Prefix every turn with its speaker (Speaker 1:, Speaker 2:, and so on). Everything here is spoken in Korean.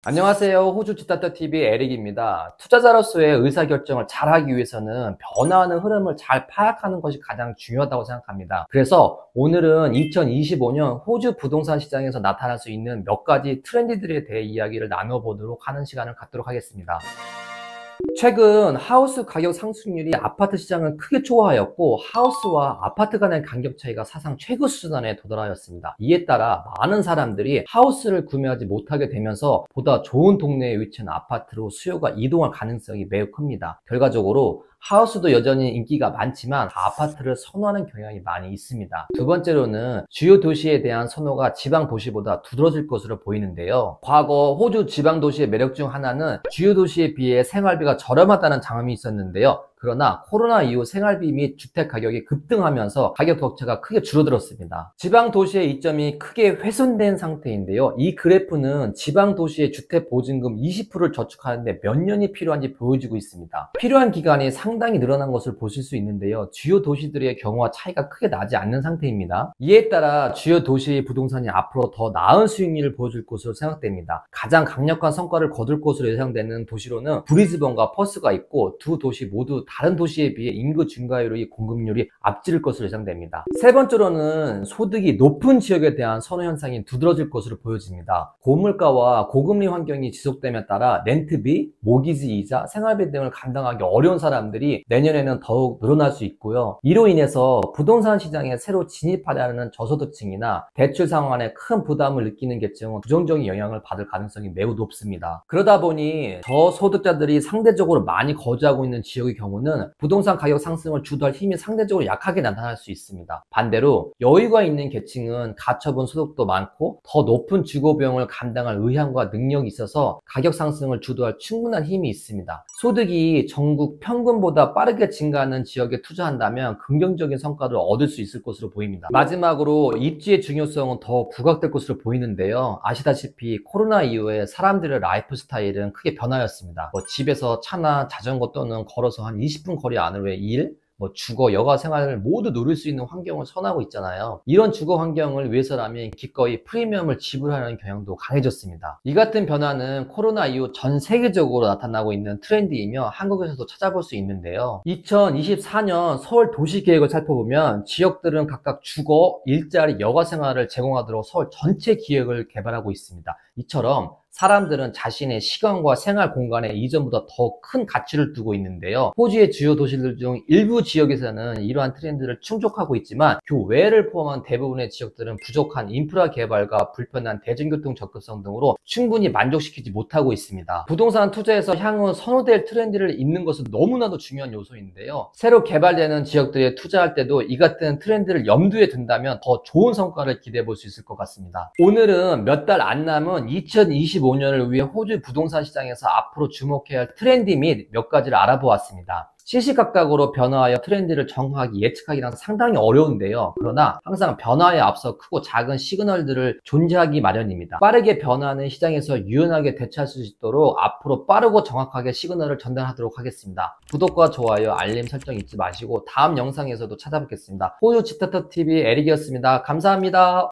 Speaker 1: 안녕하세요. 호주 지타터TV 에릭입니다. 투자자로서의 의사결정을 잘하기 위해서는 변화하는 흐름을 잘 파악하는 것이 가장 중요하다고 생각합니다. 그래서 오늘은 2025년 호주 부동산 시장에서 나타날 수 있는 몇 가지 트렌드들에 대해 이야기를 나눠보도록 하는 시간을 갖도록 하겠습니다. 최근 하우스 가격 상승률이 아파트 시장을 크게 초과하였고 하우스와 아파트 간의 간격 차이가 사상 최고 수준에 도달하였습니다. 이에 따라 많은 사람들이 하우스를 구매하지 못하게 되면서 보다 좋은 동네에 위치한 아파트로 수요가 이동할 가능성이 매우 큽니다. 결과적으로 하우스도 여전히 인기가 많지만 아파트를 선호하는 경향이 많이 있습니다. 두 번째로는 주요 도시에 대한 선호가 지방 도시보다 두드러질 것으로 보이는데요. 과거 호주 지방 도시의 매력 중 하나는 주요 도시에 비해 생활비가 저렴하다는 장점이 있었는데요. 그러나 코로나 이후 생활비 및 주택 가격이 급등하면서 가격 격차가 크게 줄어들었습니다. 지방 도시의 이점이 크게 훼손된 상태인데요. 이 그래프는 지방 도시의 주택 보증금 20%를 저축하는데 몇 년이 필요한지 보여주고 있습니다. 필요한 기간이 상당히 늘어난 것을 보실 수 있는데요. 주요 도시들의 경우와 차이가 크게 나지 않는 상태입니다. 이에 따라 주요 도시의 부동산이 앞으로 더 나은 수익률을 보여줄 것으로 생각됩니다. 가장 강력한 성과를 거둘 것으로 예상되는 도시로는 브리즈번과 퍼스가 있고 두 도시 모두 다른 도시에 비해 인구 증가율로 이 공급률이 앞지를 것으로 예상됩니다. 세 번째로는 소득이 높은 지역에 대한 선호 현상이 두드러질 것으로 보여집니다. 고물가와 고금리 환경이 지속됨에 따라 렌트비, 모기지 이자, 생활비 등을 감당하기 어려운 사람들이 내년에는 더욱 늘어날 수 있고요. 이로 인해서 부동산 시장에 새로 진입하려는 저소득층이나 대출 상환에 큰 부담을 느끼는 계층은 부정적인 영향을 받을 가능성이 매우 높습니다. 그러다 보니 저소득자들이 상대적으로 많이 거주하고 있는 지역의 경우는 부동산 가격 상승을 주도할 힘이 상대적으로 약하게 나타날 수 있습니다. 반대로 여유가 있는 계층은 가처분 소득도 많고 더 높은 주거 비용을 감당할 의향과 능력이 있어서 가격 상승을 주도할 충분한 힘이 있습니다. 소득이 전국 평균보다 빠르게 증가하는 지역에 투자한다면 긍정적인 성과를 얻을 수 있을 것으로 보입니다. 마지막으로 입지의 중요성은 더 부각될 것으로 보이는데요. 아시다시피 코로나 이후에 사람들의 라이프 스타일은 크게 변하였습니다. 집에서 차나 자전거 또는 걸어서 한 20분 거리 안으로의 일, 주거, 여가 생활을 모두 누릴 수 있는 환경을 선호하고 있잖아요. 이런 주거 환경을 위해서라면 기꺼이 프리미엄을 지불하는 경향도 강해졌습니다. 이 같은 변화는 코로나 이후 전 세계적으로 나타나고 있는 트렌드이며 한국에서도 찾아볼 수 있는데요. 2024년 서울 도시계획을 살펴보면 지역들은 각각 주거, 일자리, 여가 생활을 제공하도록 서울 전체 기획을 개발하고 있습니다. 이처럼 사람들은 자신의 시간과 생활 공간에 이전보다 더 큰 가치를 두고 있는데요. 호주의 주요 도시들 중 일부 지역에서는 이러한 트렌드를 충족하고 있지만 교외를 포함한 대부분의 지역들은 부족한 인프라 개발과 불편한 대중교통 접근성 등으로 충분히 만족시키지 못하고 있습니다. 부동산 투자에서 향후 선호될 트렌드를 잇는 것은 너무나도 중요한 요소인데요. 새로 개발되는 지역들에 투자할 때도 이 같은 트렌드를 염두에 둔다면 더 좋은 성과를 기대해 볼 수 있을 것 같습니다. 오늘은 몇 달 안 남은 2025년을 위해 호주 부동산 시장에서 앞으로 주목해야 할 트렌드 및 몇 가지를 알아보았습니다. 시시각각으로 변화하여 트렌드를 정확하게 예측하기는 상당히 어려운데요. 그러나 항상 변화에 앞서 크고 작은 시그널들을 존재하기 마련입니다. 빠르게 변화하는 시장에서 유연하게 대처할 수 있도록 앞으로 빠르고 정확하게 시그널을 전달하도록 하겠습니다. 구독과 좋아요, 알림 설정 잊지 마시고 다음 영상에서도 찾아뵙겠습니다. 호주 지타터TV 에릭이었습니다. 감사합니다.